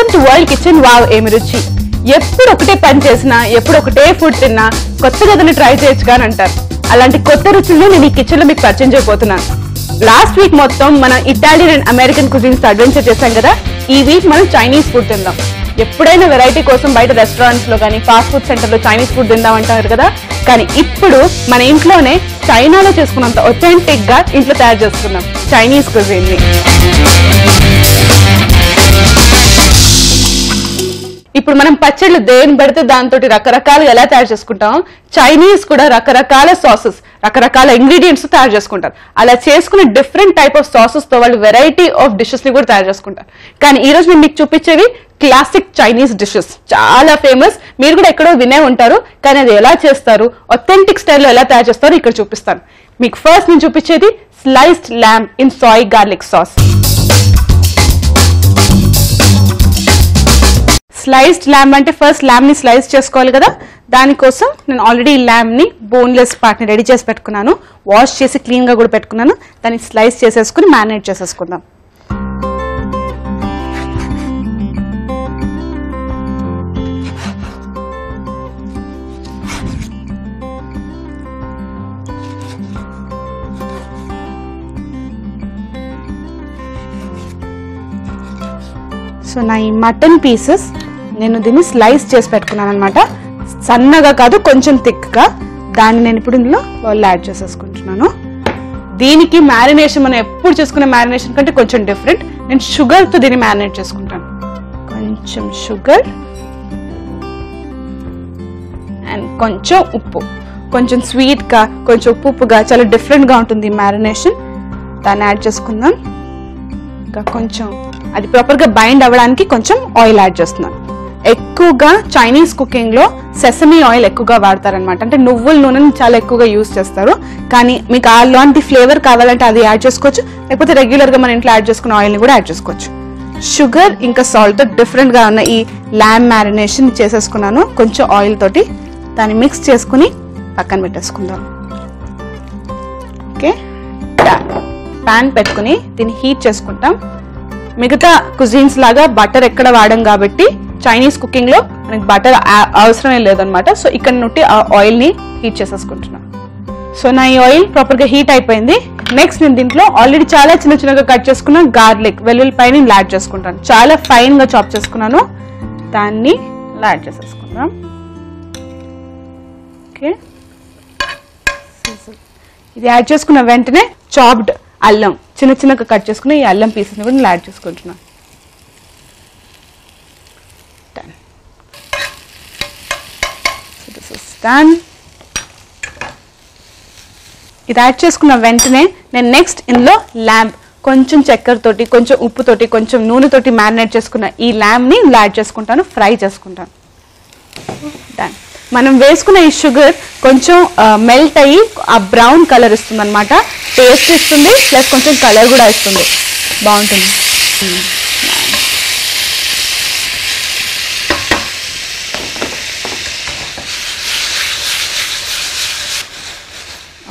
Welcome to world kitchen. Wow ఏమి రుచి. ఎప్పుడు ఒకటే పని చేసినా, ఎప్పుడు ఒకటే ఫుడ్ తిన్నా కొత్తగా ఏదైనా ట్రై చేయొచ్చు అని అంటారు. అలాంటి కొత్త రుచులను నేను ఈ కిచెన్ లో మీకు పరిచయం చేయబోతున్నాను. లాస్ట్ వీక్ మొత్తం మనం Italian and American cuisines adventure చేశాం కదా. ఈ వీక్ మనం చైనీస్ ఫుడ్ తిందాం. ఎప్పుడైనా వెరైటీ కోసం బయట రెస్టారెంట్స్ లో కానీ ఫాస్ట్ ఫుడ్ సెంటర్ లో చైనీస్ ఫుడ్ తిందాం అంటారు కదా. కానీ ఇప్పుడు మన ఇంట్లోనే చైనాలో చేసుకున్నంత ఒథెంటిక్ గా ఇంట్లో తయారు చేసుకున్నాం చైనీస్ కుజిన్ ని. ఇప్పుడు మనం పచ్చళ్ళు దేని పెడితే దాంతో రకరకాలుగా ఎలా తయారు చేసుకుంటాం, చైనీస్ కూడా రకరకాల సాసెస్, రకరకాల ఇంగ్రీడియంట్స్ తయారు చేసుకుంటారు. అలా చేసుకునే డిఫరెంట్ టైప్ ఆఫ్ సాసెస్ తో వాళ్ళు వెరైటీ ఆఫ్ డిషెస్ ని కూడా తయారు చేసుకుంటారు. కానీ ఈ రోజు నేను మీకు చూపించేవి క్లాసిక్ చైనీస్ డిషెస్, చాలా ఫేమస్. మీరు కూడా ఎక్కడో వినే ఉంటారు, కానీ అది ఎలా చేస్తారు, ఒథెంటిక్ స్టైల్లో ఎలా తయారు చేస్తారో ఇక్కడ చూపిస్తాను మీకు. ఫస్ట్ నేను చూపించేది sliced lamb in Sai garlic sauce. Sliced ల్యామ్ అంటే ఫస్ట్ ల్యామ్ ని స్లైస్ చేసుకోవాలి కదా. దానికోసం నేను ఆల్రెడీ ల్యామ్ ని బోన్లెస్ పార్ట్ ని రెడీ చేసి పెట్టుకున్నాను. వాష్ చేసి క్లీన్ గా కూడా పెట్టుకున్నాను. దాన్ని స్లైస్ చేసేసుకుని మ్యారినేట్ చేసేసుకుందాం. సో నా ఈ మటన్ పీసెస్ నేను దీన్ని స్లైస్ చేసి పెట్టుకున్నాను అనమాట. సన్నగా కాదు, కొంచెం థిక్గా. దాన్ని నేను ఇప్పుడు ఇందులో బౌల్లో యాడ్ చేసేసుకుంటున్నాను. దీనికి మ్యారినేషన్ మనం ఎప్పుడు చేసుకునే మ్యారినేషన్ కంటే కొంచెం డిఫరెంట్. నేను షుగర్తో దీన్ని మ్యారినేట్ చేసుకుంటాను. కొంచెం షుగర్ అండ్ కొంచెం ఉప్పు, కొంచెం స్వీట్గా, కొంచెం ఉప్పుగా, చాలా డిఫరెంట్గా ఉంటుంది ఈ మ్యారినేషన్. దాన్ని యాడ్ చేసుకుందాం. ఇంకా కొంచెం అది ప్రాపర్గా బైండ్ అవ్వడానికి కొంచెం ఆయిల్ యాడ్ చేస్తున్నాను. ఎక్కువగా చైనీస్ కుకింగ్ లో సెసమీ ఆయిల్ ఎక్కువగా వాడతారనమాట. అంటే నువ్వుల నూనెని చాలా ఎక్కువగా యూజ్ చేస్తారు. కానీ మీకు అలాంటి ఫ్లేవర్ కావాలంటే అది యాడ్ చేసుకోవచ్చు, లేకపోతే రెగ్యులర్ గా మన ఇంట్లో యాడ్ చేసుకున్న ఆయిల్ ని కూడా యాడ్ చేసుకోవచ్చు. షుగర్ ఇంకా సాల్ట్ తో డిఫరెంట్ గా ఉన్న ఈ ల్యామ్ మ్యారినేషన్ చేసేసుకున్నాను. కొంచెం ఆయిల్ తోటి దాన్ని మిక్స్ చేసుకుని పక్కన పెట్టేసుకుందాం. ఓకే, ప్యాన్ పెట్టుకుని దీన్ని హీట్ చేసుకుంటాం. మిగతా కుజిన్స్ లాగా బటర్ ఎక్కడ వాడడం కాబట్టి చైనీస్ కుకింగ్ లో మనకి బటర్ అవసరమే లేదనమాట. సో ఇక్కడ నుండి ఆ ఆయిల్ ని హీట్ చేసేసుకుంటున్నాను. సో నా ఈ ఆయిల్ ప్రాపర్ గా హీట్ అయిపోయింది. నెక్స్ట్ నేను దీంట్లో ఆల్రెడీ చాలా చిన్న చిన్నగా కట్ చేసుకున్న గార్లిక్, వెల్లుల్లిపాయని యాడ్ చేసుకుంటాను. చాలా ఫైన్ గా చాప్ చేసుకున్నాను. దాన్ని యాడ్ చేసేసుకుందాం. ఓకే, ఇది యాడ్ చేసుకున్న వెంటనే చాప్డ్ అల్లం, చిన్న చిన్నగా కట్ చేసుకుని ఈ అల్లం పీసెస్ని కూడా యాడ్ చేసుకుంటున్నాను. ఇది యాడ్ చేసుకున్న వెంటనే నేను నెక్స్ట్ ఇందులో ల్యాంబ్, కొంచెం చక్కెరతోటి, కొంచెం ఉప్పుతోటి, కొంచెం నూనెతోటి మ్యారినేట్ చేసుకున్న ఈ ల్యాంబ్ని యాడ్ చేసుకుంటాను, ఫ్రై చేసుకుంటాను. డన్. మనం వేసుకున్న ఈ షుగర్ కొంచెం మెల్ట్ అయ్యి ఆ బ్రౌన్ కలర్ ఇస్తుంది అనమాట. టేస్ట్ ఇస్తుంది, ప్లస్ కొంచెం కలర్ కూడా ఇస్తుంది, బాగుంటుంది.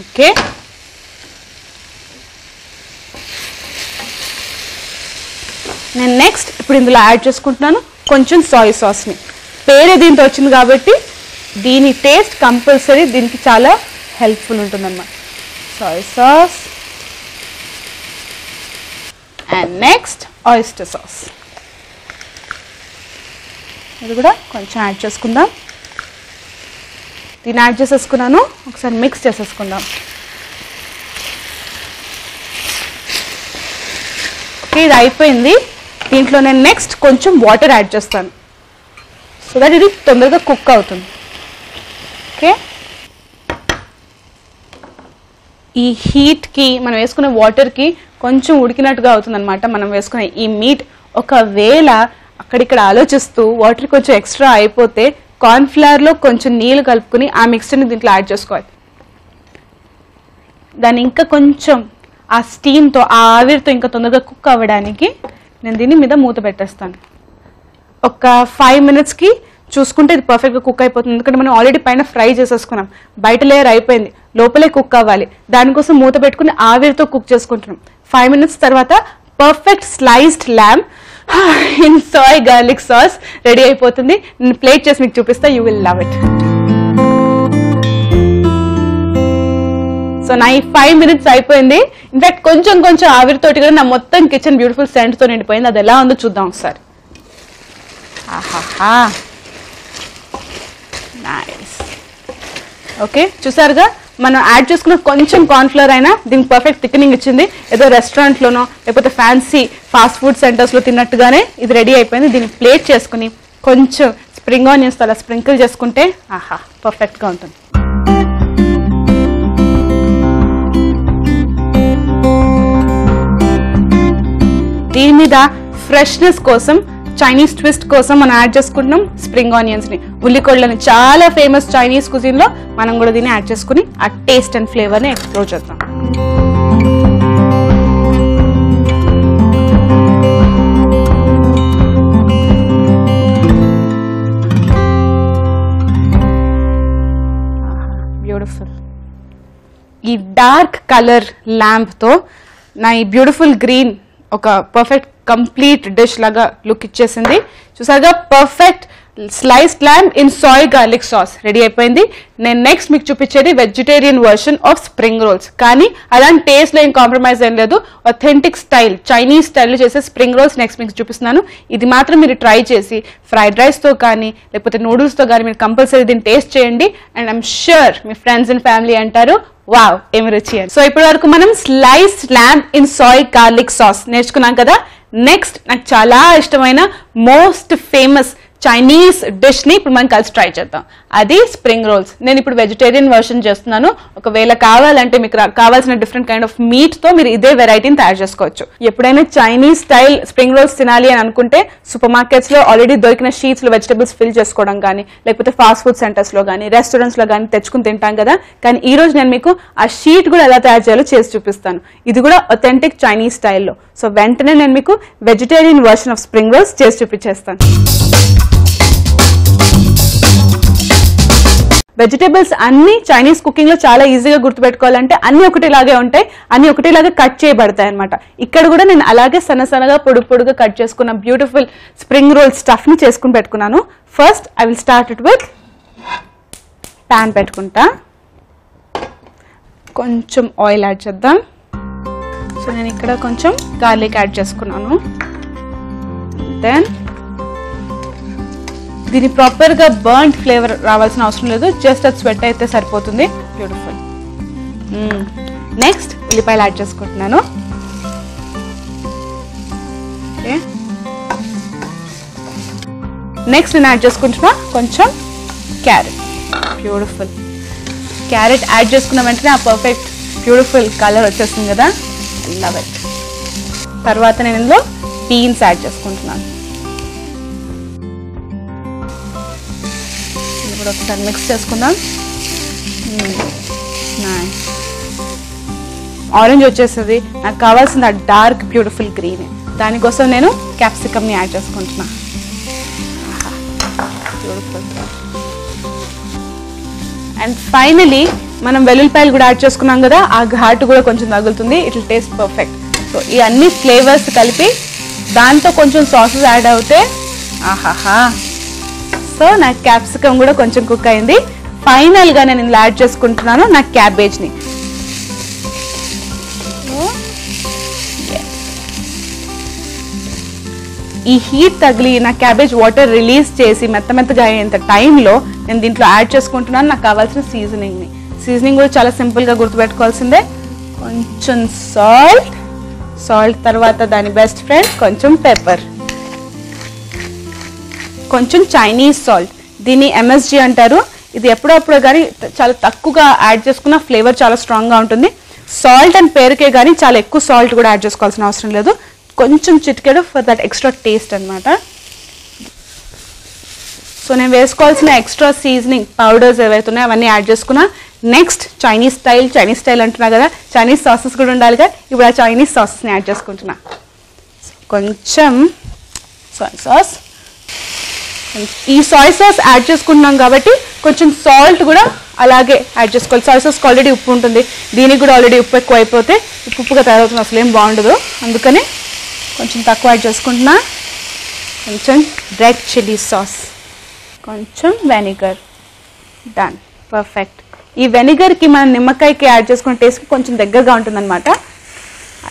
ఓకే, నేను నెక్స్ట్ ఇప్పుడు ఇందులో యాడ్ చేసుకుంటున్నాను కొంచెం సాయ్ సాస్ని. పేరే దీంతో వచ్చింది కాబట్టి దీని టేస్ట్ కంపల్సరీ దీనికి చాలా హెల్ప్ఫుల్ ఉంటుంది అన్నమాట. Sai sauce and next oyster sauce, ఇది కూడా కొంచెం యాడ్ చేసుకుందాం. దీన్ని యాడ్ చేసేసుకున్నాను. ఒకసారి మిక్స్ చేసేసుకుందాం. ఓకే, ఇది అయిపోయింది. దీంట్లో నేను నెక్స్ట్ కొంచెం వాటర్ యాడ్ చేస్తాను, సో దట్ ఇది తొందరగా కుక్ అవుతుంది. ఓకే, ఈ హీట్కి మనం వేసుకునే వాటర్కి కొంచెం ఉడికినట్టుగా అవుతుంది అనమాట మనం వేసుకునే ఈ మీట్. ఒకవేళ అక్కడిక్కడ ఆలోచిస్తూ వాటర్ కొంచెం ఎక్స్ట్రా అయిపోతే కార్న్ఫ్లవర్లో కొంచెం నీళ్ళు కలుపుకుని ఆ మిక్స్చర్ని దీంట్లో యాడ్ చేసుకోవాలి. దాన్ని ఇంకా కొంచెం ఆ స్టీమ్తో, ఆ ఆవిరితో ఇంకా తొందరగా కుక్ అవ్వడానికి నేను దీన్ని మీద మూత పెట్టేస్తాను. ఒక 5 minutesకి చూసుకుంటే ఇది పర్ఫెక్ట్గా కుక్ అయిపోతుంది. ఎందుకంటే మనం ఆల్రెడీ పైన ఫ్రై చేసేసుకున్నాం, బయట లేయర్ అయిపోయింది, లోపలే కుక్ అవ్వాలి. దానికోసం మూత పెట్టుకుని ఆవిరితో కుక్ చేసుకుంటున్నాం. 5 minutes తర్వాత perfect sliced lamb in soy garlic sauce ready అయిపోతుంది. నేను ప్లేట్ చేసి మీకు చూపిస్తా, you will love it. So నా ఈ 5 minutes అయిపోయింది. ఇన్ఫాక్ట్ కొంచెం కొంచెం ఆవిరితోటి కూడా నా మొత్తం కిచెన్ బ్యూటిఫుల్ సెంట్తో నిండిపోయింది. అది ఎలా ఉందో చూద్దాం ఒకసారి. ఆహాహా, నైస్. ఓకే, చూసారుగా మనం యాడ్ చేసుకున్న కొంచెం కార్న్ఫ్లవర్ అయినా దీనికి పర్ఫెక్ట్ థిక్నింగ్ ఇచ్చింది. ఏదో రెస్టారెంట్లోనో లేకపోతే ఫ్యాన్సీ ఫాస్ట్ ఫుడ్ సెంటర్స్లో తిన్నట్టుగానే ఇది రెడీ అయిపోయింది. దీన్ని ప్లేట్ చేసుకుని కొంచెం స్ప్రింగ్ ఆనియన్స్ అలా స్ప్రింకిల్ చేసుకుంటే ఆహా పర్ఫెక్ట్గా ఉంటుంది. దీని మీద ఫ్రెష్నెస్ కోసం చైనీస్ ట్విస్ట్ కోసం మనం యాడ్ చేసుకుంటున్నాం స్ప్రింగ్ ఆనియన్స్ ని. ఉల్లికొళ్ళని చాలా ఫేమస్ చైనీస్ కుజిన్ లో మనం కూడా దీన్ని యాడ్ చేసుకుని ఆ టేస్ట్ అండ్ ఫ్లేవర్ ని ఎక్స్ప్లోర్ చేద్దాం. బ్యూటిఫుల్. ఈ డార్క్ కలర్ ల్యాంప్ తో నా ఈ బ్యూటిఫుల్ గ్రీన్ ఒక పర్ఫెక్ట్ కంప్లీట్ డిష్ లాగా లుక్ ఇచ్చేసింది. చూసారుగా perfect sliced lamb in soy garlic sauce ready అయిపోయింది. నేను నెక్స్ట్ మీకు చూపించేది vegetarian version of spring rolls. కానీ అలాంటి టేస్ట్ లో ఏం కాంప్రమైజ్ ఏం లేదు. అథెంటిక్ స్టైల్ చైనీస్ స్టైల్లో చేసే స్ప్రింగ్ రోల్స్ నెక్స్ట్ మీకు చూపిస్తున్నాను. ఇది మాత్రం మీరు ట్రై చేసి ఫ్రైడ్ రైస్తో కానీ లేకపోతే నూడిల్స్తో కానీ మీరు కంపల్సరీ దీన్ని టేస్ట్ చేయండి. అండ్ ఐఎమ్ ష్యూర్ మీ ఫ్రెండ్స్ అండ్ ఫ్యామిలీ అంటారు వావ్ ఏమి రుచి అని. సో ఇప్పటి వరకు మనం sliced lamb in soy garlic sauce నేర్చుకున్నాం కదా. నెక్స్ట్ నాకు చాలా ఇష్టమైన మోస్ట్ ఫేమస్ చైనీస్ డిష్ ని ఇప్పుడు మనం కలిసి ట్రై చేద్దాం. అది స్ప్రింగ్ రోల్స్. నేను ఇప్పుడు వెజిటేరియన్ వర్షన్ చేస్తున్నాను. ఒకవేళ కావాలంటే మీకు కావాల్సిన డిఫరెంట్ కైండ్ ఆఫ్ మీట్ తో మీరు ఇదే వెరైటీని తయారు చేసుకోవచ్చు. ఎప్పుడైనా చైనీస్ స్టైల్ స్ప్రింగ్ రోల్స్ తినాలి అని అనుకుంటే సూపర్ మార్కెట్స్ లో ఆల్రెడీ దొరికిన షీట్స్ లో వెజిటబుల్స్ ఫిల్ చేసుకోవడం కానీ లేకపోతే ఫాస్ట్ ఫుడ్ సెంటర్స్ లో కానీ రెస్టారెంట్స్ లో కానీ తెచ్చుకుని తింటాం కదా. కానీ ఈ రోజు నేను మీకు ఆ షీట్ కూడా ఎలా తయారు చేయాలో చేసి చూపిస్తాను. ఇది కూడా అథెంటిక్ చైనీస్ స్టైల్లో. సో వెంటనే నేను మీకు vegetarian version of spring roles చేసి చూపించేస్తాను. వెజిటేబుల్స్ అన్ని చైనీస్ కుకింగ్ లో చాలా ఈజీగా గుర్తుపెట్టుకోవాలంటే అన్ని ఒకటిలాగే ఉంటాయి, అన్ని ఒకటిలాగా కట్ చేయబడతాయి అనమాట. ఇక్కడ కూడా నేను అలాగే సన్నసన్నగా పొడుగా కట్ చేసుకున్న బ్యూటిఫుల్ స్ప్రింగ్ రోల్ స్టఫ్ ని చేసుకుని పెట్టుకున్నాను. First I will start it with pan పెట్టుకుంటా. కొంచెం ఆయిల్ యాడ్ చేద్దాం. సో నేను ఇక్కడ కొంచెం గార్లిక్ యాడ్ చేసుకున్నాను. దెన్ దీని ప్రాపర్గా బర్న్డ్ ఫ్లేవర్ రావాల్సిన అవసరం లేదు, జస్ట్ అది స్వెట్ అయితే సరిపోతుంది. బ్యూటిఫుల్. నెక్స్ట్ ఉల్లిపాయలు యాడ్ చేసుకుంటున్నాను. ఓకే, నెక్స్ట్ నేను యాడ్ చేసుకుంటున్నా కొంచెం క్యారెట్. బ్యూటిఫుల్. క్యారెట్ యాడ్ చేసుకున్న వెంటనే ఆ పర్ఫెక్ట్ బ్యూటిఫుల్ కలర్ వచ్చేస్తుంది కదా, లవ్ ఇట్. తర్వాత నేను ఇందులో బీన్స్ యాడ్ చేసుకుంటున్నాను. ఇప్పుడు ఒకసారి మిక్స్ చేసుకుందాం. ఆరెంజ్ వచ్చేస్తుంది. నాకు కావాల్సిన డార్క్ బ్యూటిఫుల్ గ్రీన్. దానికోసం నేను క్యాప్సికమ్ని యాడ్ చేసుకుంటున్నా. బ్యూటిఫుల్. అండ్ ఫైనలీ మనం వెల్లుల్లిపాయలు కూడా యాడ్ చేసుకున్నాం కదా, ఆ ఘాటు కూడా కొంచెం తగులుతుంది. It will taste perfect. So ఈ అన్ని ఫ్లేవర్స్ కలిపి దాంతో కొంచెం సాసెస్ యాడ్ అవుతే ఆహాహా. సో నా క్యాప్సికమ్ కూడా కొంచెం కుక్ అయింది. ఫైనల్గా నేను ఇందులో యాడ్ చేసుకుంటున్నాను నా క్యాబేజ్ని. ఈ హీట్ తగిలి నా క్యాబేజ్ వాటర్ రిలీజ్ చేసి మెత్తగా అయ్యేంత టైంలో నేను దీంట్లో యాడ్ చేసుకుంటున్నాను నాకు కావాల్సిన సీజనింగ్ని. సీజనింగ్ కూడా చాలా సింపుల్గా గుర్తుపెట్టుకోవాల్సిందే. కొంచెం సాల్ట్ తర్వాత దాని బెస్ట్ ఫ్రెండ్ కొంచెం పెప్పర్, కొంచెం చైనీస్ సాల్ట్. దీన్ని MSG అంటారు. ఇది ఎప్పుడప్పుడు కానీ చాలా తక్కువగా యాడ్ చేసుకున్న ఫ్లేవర్ చాలా స్ట్రాంగ్గా ఉంటుంది. సాల్ట్ అండ్ పేరుకే కానీ చాలా ఎక్కువ సాల్ట్ కూడా యాడ్ చేసుకోవాల్సిన అవసరం లేదు. కొంచెం చిటికెడు ఫర్ దట్ ఎక్స్ట్రా టేస్ట్ అనమాట. సో నేను వేసుకోవాల్సిన ఎక్స్ట్రా సీజనింగ్ పౌడర్స్ ఏవైతే ఉన్నాయో అవన్నీ యాడ్ చేసుకున్నా. నెక్స్ట్ చైనీస్ స్టైల్ అంటున్నా కదా, చైనీస్ సాసెస్ కూడా ఉండాలి కదా. ఇప్పుడు ఆ చైనీస్ సాసెస్ని యాడ్ చేసుకుంటున్నా. కొంచెం సోయ్ సాస్. ఈ సోయ్ సాస్ యాడ్ చేసుకుంటున్నాం కాబట్టి కొంచెం సాల్ట్ కూడా అలాగే యాడ్ చేసుకోవాలి. సోయ్ సాస్కి ఆల్రెడీ ఉప్పు ఉంటుంది, దీనికి కూడా ఆల్రెడీ ఉప్పు ఎక్కువ అయిపోతే ఉప్పుగా తయారవుతుంది, అసలు ఏం బాగుండదు. అందుకని కొంచెం తక్కువ యాడ్ చేసుకుంటున్నా. కొంచెం రెడ్ చిల్లీ సాస్, కొంచెం వెనిగర్. Done, perfect. ఈ వెనిగర్కి మనం నిమ్మకాయకి యాడ్ చేసుకున్న టేస్ట్కి కొంచెం దగ్గరగా ఉంటుందన్నమాట.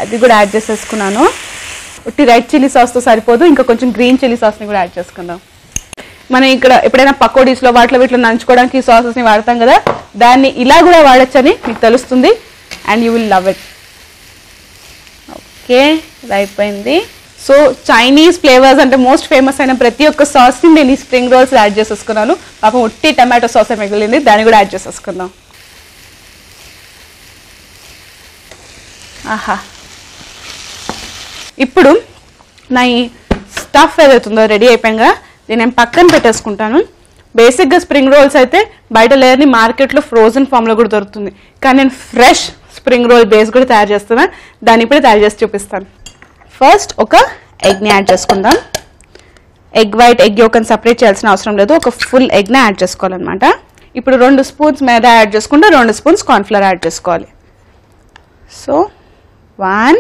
అది కూడా యాడ్ చేసేసుకున్నాను. ఉట్టి రెడ్ చిల్లీ సాస్తో సరిపోదు, ఇంకా కొంచెం గ్రీన్ చిల్లీ సాస్ని కూడా యాడ్ చేసుకుందాం. మనం ఇక్కడ ఎప్పుడైనా పకోడీస్లో వీటిలో నంచుకోవడానికి ఈ సాసెస్ని వాడతాం కదా, దాన్ని ఇలా కూడా వాడచ్చని మీకు తెలుస్తుంది. And you will love it. Okay, ఇది అయిపోయింది. సో చైనీస్ ఫ్లేవర్స్ అంటే మోస్ట్ ఫేమస్ అయిన ప్రతి ఒక్క సాస్ని నేను ఈ స్ప్రింగ్ రోల్స్ యాడ్ చేసేసుకున్నాను. పాపం ఉట్టి టమాటో సాస్ మిగిలింది, దాన్ని కూడా యాడ్ చేసేసుకుందాం. ఆహా, ఇప్పుడు నా ఈ స్టఫ్ ఏదైతుందో రెడీ అయిపోయాక దీన్ని నేను పక్కన పెట్టేసుకుంటాను. బేసిక్గా స్ప్రింగ్ రోల్స్ అయితే బయట లేయర్ని మార్కెట్లో ఫ్రోజన్ ఫామ్లో కూడా దొరుకుతుంది, కానీ నేను ఫ్రెష్ స్ప్రింగ్ రోల్ బేస్ కూడా తయారు చేస్తున్నా. దాన్ని ఇప్పుడే తయారు చేసి చూపిస్తాను. ఫస్ట్ ఒక ఎగ్ని యాడ్ చేసుకుందాం. ఎగ్ వైట్, ఎగ్ యోక్ అని సపరేట్ చేయాల్సిన అవసరం లేదు, ఒక ఫుల్ ఎగ్ని యాడ్ చేసుకోవాలన్నమాట. ఇప్పుడు 2 స్పూన్స్ మైదా యాడ్ చేసుకుంటే 2 స్పూన్స్ కార్న్ఫ్లవర్ యాడ్ చేసుకోవాలి. So 1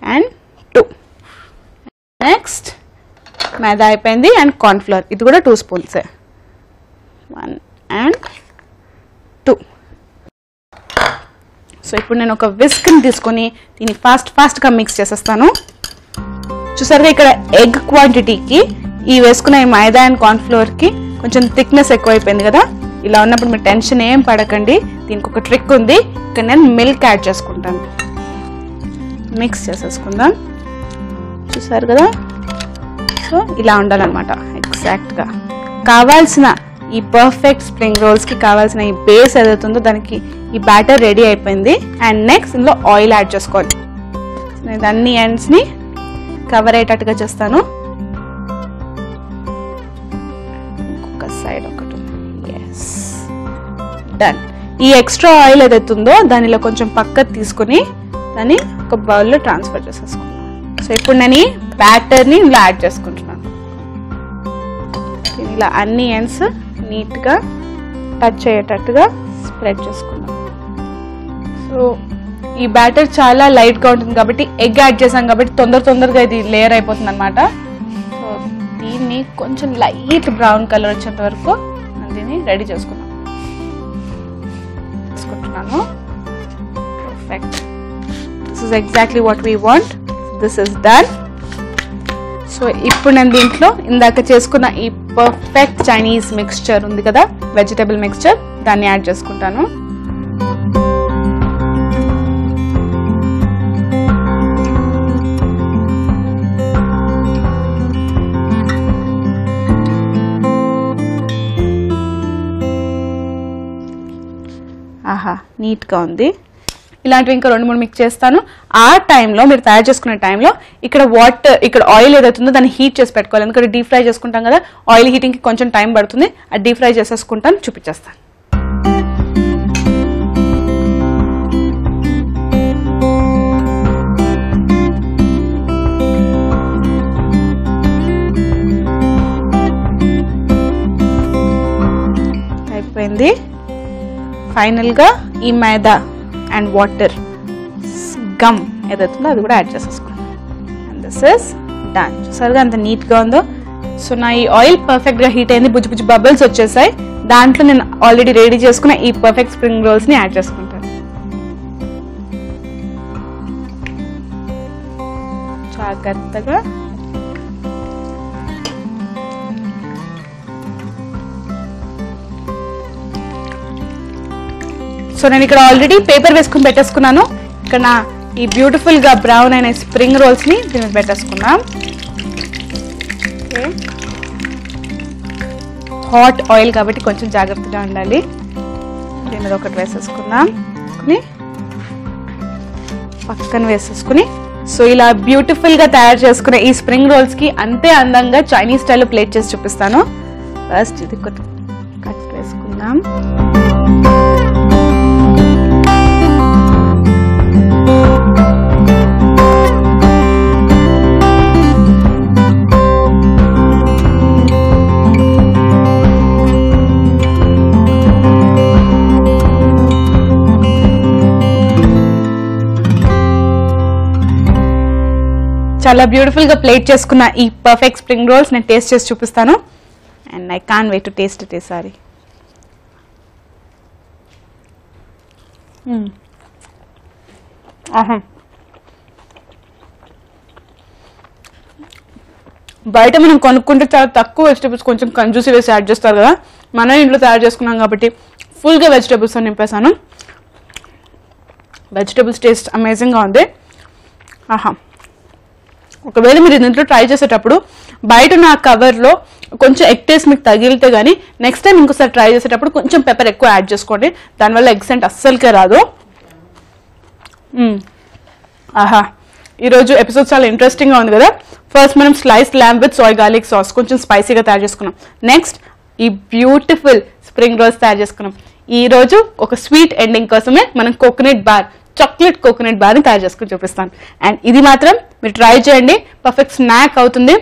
and 2. నెక్స్ట్ మైదా అయిపోయింది అండ్ కార్న్ఫ్లవర్, ఇది కూడా 2 స్పూన్సే. 1 and 2. సో ఇప్పుడు నేను ఒక విస్క్ని తీసుకొని దీన్ని ఫాస్ట్గా మిక్స్ చేసేస్తాను. చూసారుగా ఇక్కడ ఎగ్ క్వాంటిటీకి ఈ వేసుకున్న ఈ మైదా అండ్ కార్న్ఫ్లవర్కి కొంచెం థిక్నెస్ ఎక్కువైపోయింది కదా. ఇలా ఉన్నప్పుడు మీరు టెన్షన్ ఏం పడకండి, దీనికి ఒక ట్రిక్ ఉంది. ఇక్కడ నేను మిల్క్ యాడ్ చేసుకుంటాను. మిక్స్ చేసేసుకుందాం. చూసారు కదా, సో ఇలా ఉండాలన్నమాట ఎగ్జాక్ట్గా. కావాల్సిన ఈ పర్ఫెక్ట్ స్ప్రింగ్ రోల్స్కి కావాల్సిన ఈ బేస్ ఏదైతుందో దానికి ఈ బ్యాటర్ రెడీ అయిపోయింది. అండ్ నెక్స్ట్ ఇందులో ఆయిల్ యాడ్ చేసుకోవాలి. నేను అన్ని ఎండ్స్ని కవర్ అయ్యేటట్టుగా చేస్తాను. ఇంకొక సైడ్ ఒకటి. Yes, done. ఈ ఎక్స్ట్రా ఆయిల్ ఏదైతుందో దాని ఇలా కొంచెం పక్కకు తీసుకుని దాన్ని ఒక బౌల్లో ట్రాన్స్ఫర్ చేసేసుకున్నాను. సో ఇప్పుడు నేను ఈ బ్యాటర్ని ఇలా యాడ్ చేసుకుంటున్నాను. ఇలా అన్ని ఎండ్స్ నీట్గా టచ్ అయ్యేటట్టుగా స్ప్రెడ్ చేసుకున్నాం. సో ఈ బ్యాటర్ చాలా లైట్గా ఉంటుంది కాబట్టి, ఎగ్ యాడ్ చేసాం కాబట్టి తొందరగా ఇది లేయర్ అయిపోతుంది అనమాట. సో దీన్ని కొంచెం లైట్ బ్రౌన్ కలర్ వచ్చేంత వరకు దీన్ని రెడీ చేసుకున్నాను. Perfect. This is exactly what we want. This is done. So ఇప్పుడు నేను దీంట్లో ఇందాక చేసుకున్న ఈ పర్ఫెక్ట్ చైనీస్ మిక్స్చర్ ఉంది కదా, వెజిటబుల్ మిక్స్చర్, దాన్ని యాడ్ చేసుకుంటాను. ఆహా, నీట్గా ఉంది. ఇలాంటివి ఇంకా 2-3 మిక్స్ చేస్తాను. ఆ టైంలో మీరు తయారు చేసుకునే టైంలో ఇక్కడ ఆయిల్ ఏదైతుందో దాన్ని హీట్ చేసి పెట్టుకోవాలి. ఎందుకంటే డీప్ ఫ్రై చేసుకుంటాం కదా, ఆయిల్ హీటింగ్కి కొంచెం టైం పడుతుంది. అది డీప్ ఫ్రై చేసేసుకుంటాను, చూపించేస్తాను. అయిపోయింది. ఫైనల్గా ఈ మైదా అండ్ వాటర్ గమ్ ఏదైతుందో అది కూడా యాడ్ చేసేసుకున్నాను. And this is done. చూసారుగా అంత నీట్గా ఉందో. సో నా ఈ ఆయిల్ పర్ఫెక్ట్గా హీట్ అయింది, బుజ్జి బబుల్స్ వచ్చేసాయి. దాంట్లో నేను ఆల్రెడీ రెడీ చేసుకున్న ఈ పర్ఫెక్ట్ స్ప్రింగ్ రోల్స్ని యాడ్ చేసుకుంటాను. జాగ్రత్తగా సో నేను ఇక్కడ ఆల్రెడీ పేపర్ వేసుకుని పెట్టేసుకున్నాను. ఇక్కడ నా ఈ బ్యూటిఫుల్గా బ్రౌన్ అయిన స్ప్రింగ్ రోల్స్ని దీని మీద పెట్టేసుకున్నాం. ఓకే, హాట్ ఆయిల్ కాబట్టి కొంచెం జాగ్రత్తగా ఉండాలి. దీని మీద ఒకటి వేసేసుకుందాం, పక్కన వేసేసుకుని సో ఇలా బ్యూటిఫుల్గా తయారు చేసుకునే ఈ స్ప్రింగ్ రోల్స్కి అంతే అందంగా చైనీస్ స్టైల్లో ప్లేట్ చేసి చూపిస్తాను. ఫస్ట్ ఇది కట్ వేసుకుందాం. చాలా బ్యూటిఫుల్గా ప్లేట్ చేసుకున్న ఈ పర్ఫెక్ట్ స్ప్రింగ్ రోల్స్ నేను టేస్ట్ చేసి చూపిస్తాను. And I can wait to taste it ఈసారి. ఆహా, బయట మనం కొనుక్కుంటే చాలా తక్కువ వెజిటేబుల్స్ కొంచెం కంజూసి వేసి యాడ్ చేస్తారు కదా, మనం ఇంట్లో తయారు చేసుకున్నాం కాబట్టి ఫుల్గా వెజిటేబుల్స్ నింపేసాను. వెజిటేబుల్స్ టేస్ట్ అమేజింగ్గా ఉంది. ఆహా, ఒకవేళ మీరు ఇంట్లో ట్రై చేసేటప్పుడు బయట నా కవర్లో కొంచెం ఎగ్ టేస్ట్ మీకు తగిలితే కానీ నెక్స్ట్ టైం ఇంకోసారి ట్రై చేసేటప్పుడు కొంచెం పెప్పర్ ఎక్కువ యాడ్ చేసుకోండి, దానివల్ల ఎగ్ సెంట్ అస్సలకే రాదు. ఆహా, ఈరోజు ఎపిసోడ్ చాలా ఇంట్రెస్టింగ్గా ఉంది కదా. ఫస్ట్ మనం slice lamb with soy garlic sauce కొంచెం స్పైసీగా తయారు చేసుకున్నాం. నెక్స్ట్ ఈ బ్యూటిఫుల్ స్ప్రింగ్ రోల్స్ తయారు చేసుకున్నాం. ఈరోజు ఒక స్వీట్ ఎండింగ్ కోసమే మనం కోకోనట్ బార్, చాక్లెట్ కోకోనట్ బార్ని తయారు చేసుకుని చూపిస్తాను. అండ్ ఇది మాత్రం మీరు ట్రై చేయండి, పర్ఫెక్ట్ స్నాక్ అవుతుంది.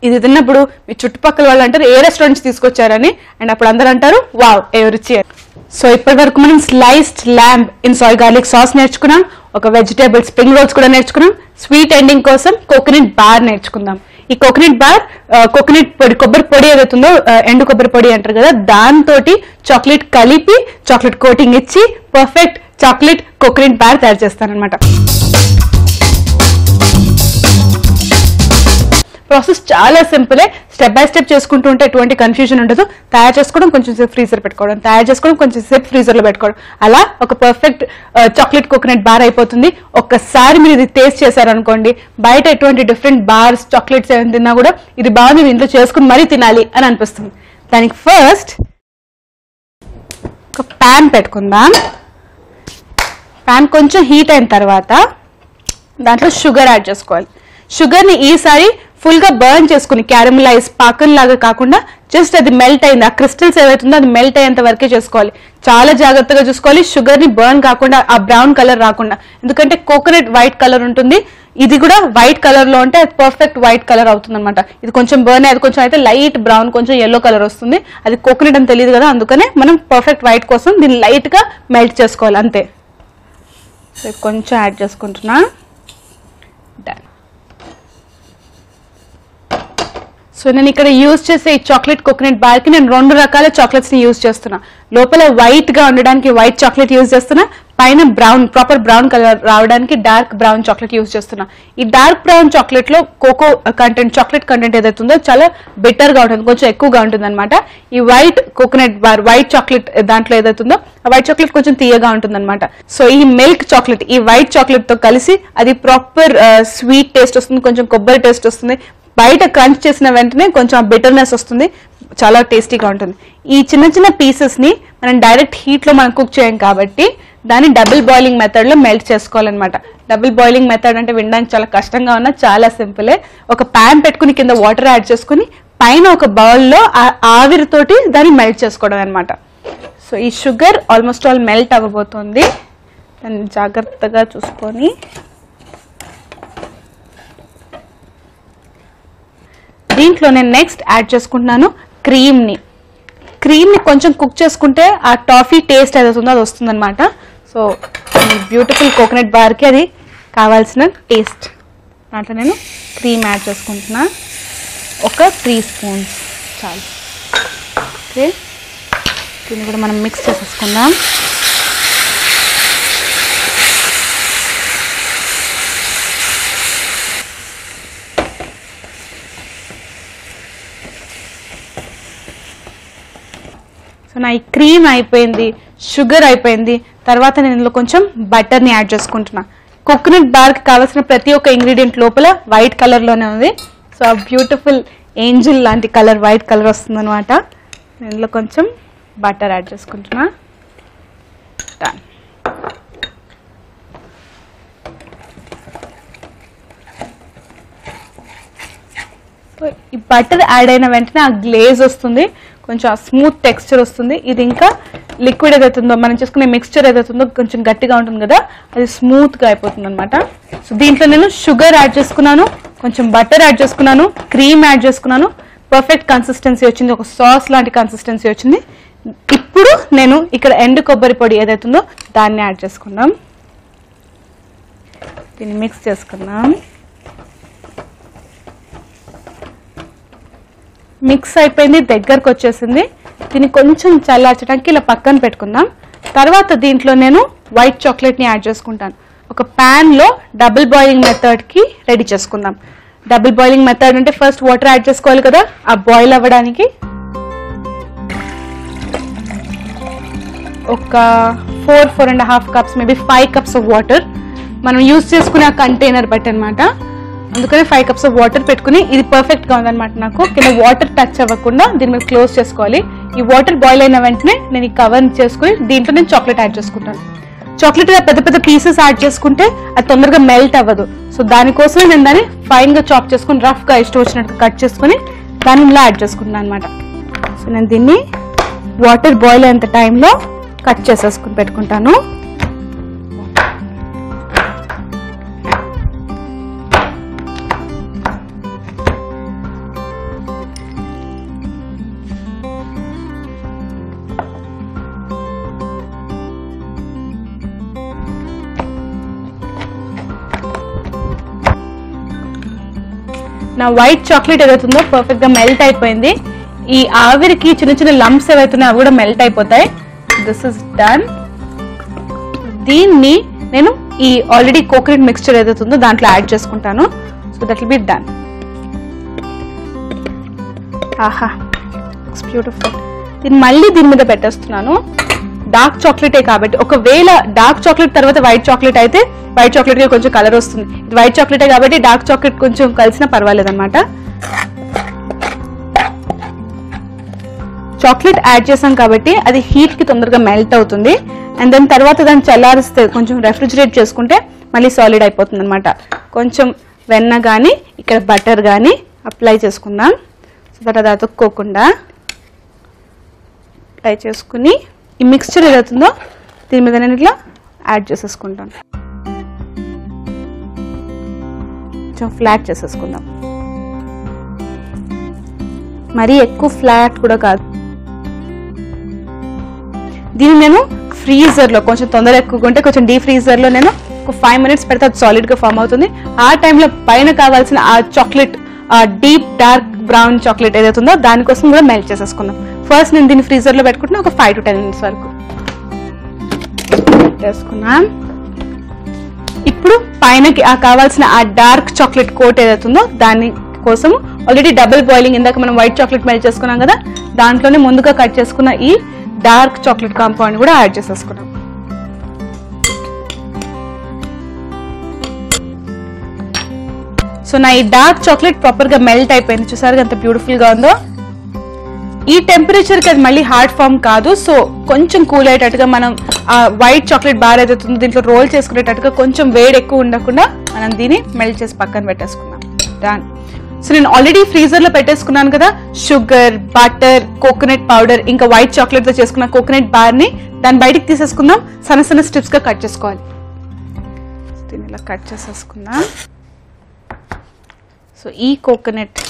ఇది తిన్నప్పుడు మీ చుట్టుపక్కల వాళ్ళు అంటారు ఏ రెస్టారెంట్స్ తీసుకొచ్చారని, అండ్ అప్పుడు అందరూ అంటారు వావ్ ఏ రుచి. సో ఇప్పటి వరకు మనం sliced lamb in soy garlic sauce నేర్చుకున్నాం, ఒక వెజిటేబుల్ స్ప్రింగ్ రోల్స్ కూడా నేర్చుకున్నాం, స్వీట్ ఎండింగ్ కోసం కోకోనట్ బార్ నేర్చుకుందాం. ఈ కోకోనట్ బార్ కోకోనట్ పొడి, కొబ్బరి పొడి ఏదైతుందో ఎండు కొబ్బరి పొడి అంటారు కదా, దాంతో చాక్లెట్ కలిపి చాక్లెట్ కోటింగ్ ఇచ్చి పర్ఫెక్ట్ చాక్లెట్ కోకోనట్ బార్ తయారు చేస్తానన్నమాట. ప్రాసెస్ చాలా సింపులే, స్టెప్ బై స్టెప్ చేసుకుంటూ ఉంటే ఎటువంటి కన్ఫ్యూజన్ ఉండదు. తయారు చేసుకోవడం, కొంచెం సేపు ఫ్రీజర్ పెట్టుకోవడం, తయారు చేసుకోవడం, కొంచెం సేపు ఫ్రీజర్లో పెట్టుకోవడం, అలా ఒక పర్ఫెక్ట్ చాక్లెట్ కోకోనట్ బార్ అయిపోతుంది. ఒక్కసారి మీరు ఇది టేస్ట్ చేశారనుకోండి, బయట ఎటువంటి డిఫరెంట్ బార్స్ చాక్లెట్స్ ఏమైనా తిన్నా కూడా ఇది బాగా మీరు ఇంట్లో చేసుకుని మరీ తినాలి అని అనిపిస్తుంది. దానికి ఫస్ట్ ఒక ప్యాన్ పెట్టుకుందాం. ప్యాన్ కొంచెం హీట్ అయిన తర్వాత దాంట్లో షుగర్ యాడ్ చేసుకోవాలి. షుగర్ని ఈసారి ఫుల్గా బర్న్ చేసుకుని క్యారమలైజ్ పాకం లాగా కాకుండా జస్ట్ అది మెల్ట్ అయింది, ఆ క్రిస్టల్స్ ఏవైతుందో అది మెల్ట్ అయ్యేంత వరకే చేసుకోవాలి. చాలా జాగ్రత్తగా చూసుకోవాలి, షుగర్ని బర్న్ కాకుండా, ఆ బ్రౌన్ కలర్ రాకుండా. ఎందుకంటే కోకోనట్ వైట్ కలర్ ఉంటుంది, ఇది కూడా వైట్ కలర్లో ఉంటే అది పర్ఫెక్ట్ వైట్ కలర్ అవుతుంది అనమాట. ఇది కొంచెం బర్న్ అది కొంచెం అయితే లైట్ బ్రౌన్, కొంచెం ఎల్లో కలర్ వస్తుంది. అది కోకోనట్ అని తెలియదు కదా, అందుకనే మనం పర్ఫెక్ట్ వైట్ కోసం దీన్ని లైట్గా మెల్ట్ చేసుకోవాలి అంతే. సో కొంచెం యాడ్ చేసుకుంటున్నా. సో నేను ఇక్కడ యూజ్ చేసే ఈ చాక్లెట్ కోకోనట్ బార్కి నేను 2 రకాల చాక్లెట్స్ని యూజ్ చేస్తున్నా. లోపల వైట్గా ఉండడానికి వైట్ చాక్లెట్ యూజ్ చేస్తున్నా, పైన బ్రౌన్ ప్రాపర్ బ్రౌన్ కలర్ రావడానికి డార్క్ బ్రౌన్ చాక్లెట్ యూజ్ చేస్తున్నా. ఈ డార్క్ బ్రౌన్ చాక్లెట్లో కోకో కంటెంట్, చాక్లెట్ కంటెంట్ ఏదైతే ఉందో చాలా బెటర్గా ఉంటుంది, కొంచెం ఎక్కువగా ఉంటుంది అనమాట. ఈ white coconut bar, white chocolate దాంట్లో ఏదైతే ఉందో ఆ వైట్ చాక్లెట్ కొంచెం తీయగా ఉంటుంది అనమాట. సో ఈ మిల్క్ చాక్లెట్ ఈ వైట్ చాక్లెట్తో కలిసి అది ప్రాపర్ స్వీట్ టేస్ట్ వస్తుంది, కొంచెం కొబ్బరి టేస్ట్ వస్తుంది. బయట క్రంచ్ చేసిన వెంటనే కొంచెం బిటర్నెస్ వస్తుంది, చాలా టేస్టీగా ఉంటుంది. ఈ చిన్న చిన్న పీసెస్ని మనం డైరెక్ట్ హీట్లో మనం కుక్ చేయం కాబట్టి దాన్ని డబుల్ బాయిలింగ్ మెథడ్లో మెల్ట్ చేసుకోవాలన్నమాట. డబుల్ బాయిలింగ్ మెథడ్ అంటే వినడానికి చాలా కష్టంగా ఉన్నా చాలా సింపులే. ఒక ప్యాన్ పెట్టుకుని కింద వాటర్ యాడ్ చేసుకుని పైన ఒక బౌల్లో ఆవిరితోటి దాన్ని మెల్ట్ చేసుకోవడం అనమాట. సో ఈ షుగర్ ఆల్మోస్ట్ ఆల్ మెల్ట్ అవ్వబోతుంది, దాన్ని జాగ్రత్తగా చూసుకొని దీంట్లో నేను నెక్స్ట్ యాడ్ చేసుకుంటున్నాను క్రీమ్ని. కొంచెం కుక్ చేసుకుంటే ఆ టాఫీ టేస్ట్ ఏదైతుందో అది వస్తుంది అనమాట. సో ఈ బ్యూటిఫుల్ కోకోనట్ బార్కి అది కావాల్సిన టేస్ట్. దాంట్లో నేను క్రీమ్ యాడ్ చేసుకుంటున్నా, ఒక 3 స్పూన్స్ చాలు. ఓకే, దీన్ని కూడా మనం మిక్స్ చేసేసుకుందాం. సో నా ఈ క్రీమ్ అయిపోయింది, షుగర్ అయిపోయింది. తర్వాత నేను ఇందులో కొంచెం బటర్ని యాడ్ చేసుకుంటున్నా. కోకోనట్ బార్కి కావాల్సిన ప్రతి ఒక్క ఇంగ్రీడియంట్ లోపల వైట్ కలర్లోనే ఉంది. సో ఆ బ్యూటిఫుల్ ఏంజిల్ లాంటి కలర్, వైట్ కలర్ వస్తుంది అనమాట. ఇందులో కొంచెం బటర్ యాడ్ చేసుకుంటున్నా. డన్. ఈ బటర్ యాడ్ అయిన వెంటనే ఆ గ్లేజ్ వస్తుంది, కొంచెం స్మూత్ టెక్స్చర్ వస్తుంది. ఇది ఇంకా లిక్విడ్ ఏదైతుందో మనం చేసుకునే మిక్స్చర్ ఏదైతుందో కొంచెం గట్టిగా ఉంటుంది కదా, అది స్మూత్గా అయిపోతుంది అనమాట. సో దీంట్లో నేను షుగర్ యాడ్ చేసుకున్నాను, కొంచెం బటర్ యాడ్ చేసుకున్నాను, క్రీమ్ యాడ్ చేసుకున్నాను. పర్ఫెక్ట్ కన్సిస్టెన్సీ వచ్చింది, ఒక సాస్ లాంటి కన్సిస్టెన్సీ వచ్చింది. ఇప్పుడు నేను ఇక్కడ ఎండు కొబ్బరి పొడి ఏదైతుందో దాన్ని యాడ్ చేసుకున్నాం. దీన్ని మిక్స్ చేసుకున్నాం. మిక్స్ అయిపోయింది, దగ్గరకు వచ్చేసింది. దీన్ని కొంచెం చల్లార్చడానికి ఇలా పక్కన పెట్టుకుందాం. తర్వాత దీంట్లో నేను వైట్ చాక్లెట్ని యాడ్ చేసుకుంటాను. ఒక ప్యాన్లో డబుల్ బాయిలింగ్ మెథడ్కి రెడీ చేసుకుందాం. డబుల్ బాయిలింగ్ మెథడ్ అంటే ఫస్ట్ వాటర్ యాడ్ చేసుకోవాలి కదా, ఆ బాయిల్ అవ్వడానికి ఒక 4.5 cups, maybe 5 cups of water. మనం యూజ్ చేసుకునే కంటైనర్ బట్టి అనమాట. అందుకని 5 cups ఆఫ్ వాటర్ పెట్టుకుని, ఇది పర్ఫెక్ట్గా ఉందన్నమాట. నాకు కింద వాటర్ టచ్ అవ్వకుండా దీని మీద క్లోజ్ చేసుకోవాలి. ఈ వాటర్ బాయిల్ అయిన వెంటనే నేను ఈ కవర్ చేసుకుని దీంట్లో నేను చాక్లెట్ యాడ్ చేసుకుంటాను. చాక్లెట్ పెద్ద పెద్ద పీసెస్ యాడ్ చేసుకుంటే అది తొందరగా మెల్ట్ అవ్వదు. సో దానికోసమే నేను దాన్ని ఫైన్గా చాప్ చేసుకుని రఫ్గా ఇష్టం వచ్చినట్టు కట్ చేసుకుని దాన్ని ఇలా యాడ్ చేసుకుంటున్నాను అనమాట. సో నేను దీన్ని వాటర్ బాయిల్ అయ్యేంత టైంలో కట్ చేసేసుకుని పెట్టుకుంటాను. నా వైట్ చాక్లెట్ ఏదైతుందో పర్ఫెక్ట్గా మెల్ట్ అయిపోయింది. ఈ ఆవిరికి చిన్న చిన్న లంప్స్ ఏవైతున్నాయో అవి కూడా మెల్ట్ అయిపోతాయి. This is done. దీన్ని నేను ఈ ఆల్రెడీ కోకోనట్ మిక్స్చర్ ఏదైతుందో దాంట్లో యాడ్ చేసుకుంటాను. So that will be done. ఆహా, ఇట్స్ బ్యూటిఫుల్. దీన్ని మళ్ళీ దీని మీద పెట్టేస్తున్నాను. డార్క్ చాక్లెటే కాబట్టి, ఒకవేళ డార్క్ చాక్లెట్ తర్వాత వైట్ చాక్లెట్ అయితే వైట్ చాక్లెట్ కి కొంచెం కలర్ వస్తుంది. ఇది వైట్ చాక్లెటే కాబట్టి డార్క్ చాక్లెట్ కొంచెం కలిసినా పర్వాలేదు అనమాట. చాక్లెట్ యాడ్ చేసాం కాబట్టి అది హీట్ కి తొందరగా మెల్ట్ అవుతుంది. అండ్ దాని తర్వాత దాన్ని చల్లారిస్తే కొంచెం రెఫ్రిజిరేట్ చేసుకుంటే మళ్ళీ సాలిడ్ అయిపోతుంది అనమాట. కొంచెం వెన్న కానీ ఇక్కడ బటర్ కానీ అప్లై చేసుకుందాం. సో దట్ అది అతుక్కోకుండా అప్లై చేసుకుని ఈ మిక్స్చర్ ఏదవుతుందో దీని మీద నేను ఇట్లా యాడ్ చేసేసుకుంటాను. కొంచెం ఫ్లాట్ చేసేసుకుందాం. మరీ ఎక్కువ ఫ్లాట్ కూడా కాదు. దీన్ని నేను ఫ్రీజర్లో కొంచెం తొందర ఎక్కువ ఉంటే కొంచెం డీప్ ఫ్రీజర్లో నేను ఒక 5 minutes పెడితే అది సాలిడ్గా ఫామ్ అవుతుంది. ఆ టైంలో పైన కావాల్సిన ఆ చాక్లెట్, ఆ డీప్ డార్క్ బ్రౌన్ చాక్లెట్ ఏదైతుందో దానికోసం కూడా మెల్ట్ చేసేసుకుందాం. ఫస్ట్ నేను దీన్ని ఫ్రీజర్లో పెట్టుకుంటున్నా ఒక 5 to 10 minutes వరకు పెట్టేసుకున్నాం. ఇప్పుడు పైనకి ఆ కావాల్సిన ఆ డార్క్ చాక్లెట్ కోట్ ఏదైతుందో దాని కోసం ఆల్రెడీ డబుల్ బాయిలింగ్ ఇందాక మనం వైట్ చాక్లెట్ మెల్ట్ చేసుకున్నాం కదా, దాంట్లోనే ముందుగా కట్ చేసుకున్న ఈ డార్క్ చాక్లెట్ కాంపౌండ్ కూడా యాడ్ చేసేసుకున్నాం. సో నా ఈ డార్క్ చాక్లెట్ ప్రాపర్ గా మెల్ట్ అయిపోయింది. చూసారు ఎంత బ్యూటిఫుల్ గా ఉందో. ఈ టెంపరేచర్ కి అది మళ్ళీ హార్డ్ ఫామ్ కాదు. సో కొంచెం కూల్ అయ్యేటట్టుగా మనం ఆ వైట్ చాక్లెట్ బార్ ఏదైతుందో దీంట్లో రోల్ చేసుకునేటట్టుగా కొంచెం వేడి ఎక్కువ ఉండకుండా మనం దీన్ని మెల్ట్ చేసి పక్కన పెట్టేసుకున్నాం. డన్. సో నేను ఆల్రెడీ ఫ్రీజర్ లో పెట్టేసుకున్నాను కదా షుగర్, బటర్, కోకోనట్ పౌడర్, ఇంకా వైట్ చాక్లెట్ తో చేసుకున్న కోకోనట్ బార్ ని దాన్ని బయటికి తీసేసుకుందాం. సన్న సన్న స్ట్రిప్స్ గా కట్ చేసుకోవాలి. దీన్ని ఇలా కట్ చేసేసుకుందాం. సో ఈ coconut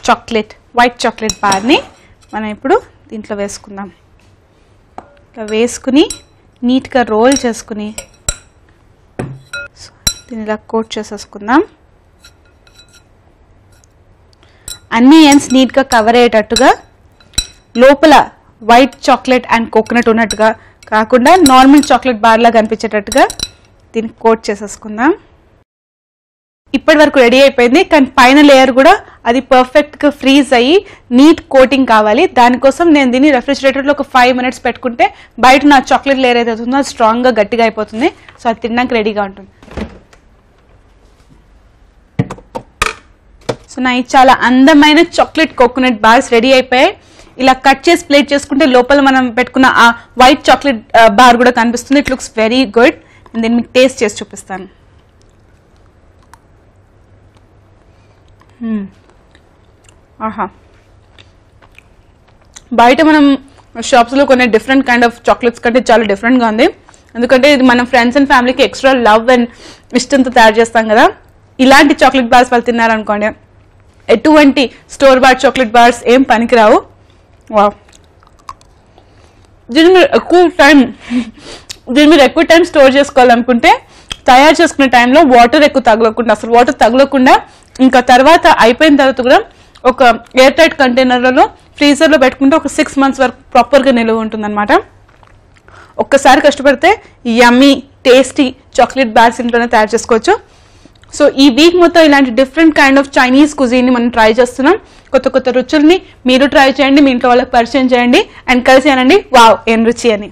chocolate, white chocolate bar ని మనం ఇప్పుడు దీంట్లో వేసుకుందాం. ఇట్లా వేసుకుని నీట్గా రోల్ చేసుకుని దీన్ని ఇలా కోట్ చేసేసుకుందాం. అన్ని ఎండ్స్ నీట్గా కవర్ అయ్యేటట్టుగా, లోపల వైట్ చాక్లెట్ అండ్ కోకోనట్ ఉన్నట్టుగా కాకుండా నార్మల్ చాక్లెట్ బార్లా కనిపించేటట్టుగా దీన్ని కోట్ చేసేసుకుందాం. ఇప్పటి వరకు రెడీ అయిపోయింది. కానీ పైన లేయర్ కూడా అది పర్ఫెక్ట్గా ఫ్రీజ్ అయ్యి నీట్ కోటింగ్ కావాలి. దానికోసం నేను దీన్ని రెఫ్రిజిరేటర్లో ఒక 5 minutes పెట్టుకుంటే బయట నా చాక్లెట్ లేయర్ ఏదైతే ఉందో అది స్ట్రాంగ్గా గట్టిగా అయిపోతుంది. సో అది తినడానికి రెడీగా ఉంటుంది. సో నా చాలా అందమైన చాక్లెట్ కోకోనట్ బార్స్ రెడీ అయిపోయాయి. ఇలా కట్ చేసి ప్లేట్ చేసుకుంటే లోపల మనం పెట్టుకున్న ఆ వైట్ చాక్లెట్ బార్ కూడా కనిపిస్తుంది. It looks very good. నేను మీకు టేస్ట్ చేసి చూపిస్తాను. ఆహా, బయట మనం షాప్స్లో కొనే డిఫరెంట్ కైండ్ ఆఫ్ చాక్లెట్స్ కంటే చాలా డిఫరెంట్గా ఉంది. ఎందుకంటే ఇది మనం ఫ్రెండ్స్ అండ్ ఫ్యామిలీకి ఎక్స్ట్రా లవ్ అండ్ ఇష్టంతో తయారు చేస్తాం కదా. ఇలాంటి చాక్లెట్ బార్స్ వాళ్ళు తిన్నారనుకోండి, ఎటువంటి స్టోర్ బార్ చాక్లెట్ బార్స్ ఏం పనికిరావు. వావ్, దీన్ని మీరు ఎక్కువ టైం స్టోర్ చేసుకోవాలనుకుంటే తయారు చేసుకునే టైంలో వాటర్ ఎక్కువ తగలకుండా, అసలు వాటర్ తగలకుండా, ఇంకా తర్వాత అయిపోయిన తర్వాత కూడా ఒక ఎయిర్ టైట్ కంటైనర్లలో ఫ్రీజర్లో పెట్టుకుంటే ఒక 6 months వరకు ప్రాపర్గా నిలువ ఉంటుందన్నమాట. ఒక్కసారి కష్టపడితే యమ్మీ టేస్టీ చాక్లెట్ బార్స్ ఇంట్లోనే తయారు చేసుకోవచ్చు. సో ఈ వీక్ మొత్తం ఇలాంటి డిఫరెంట్ కైండ్ ఆఫ్ చైనీస్ కుజీన్ని మనం ట్రై చేస్తున్నాం. కొత్త కొత్త రుచుల్ని మీరు ట్రై చేయండి, మీ ఇంట్లో వాళ్ళకి పరిచయం చేయండి అండ్ కలిసి అనండి వావ్ ఏం రుచి అని.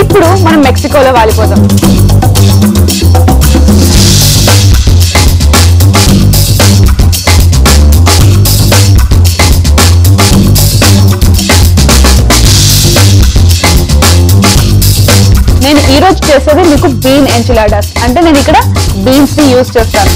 ఇప్పుడు మనం మెక్సికోలో వాలిపోతాం. నేను ఈరోజు చేసేది మీకు బీన్ ఎంచిలాడాస్. అంటే నేను ఇక్కడ బీన్స్ ని యూజ్ చేస్తాను.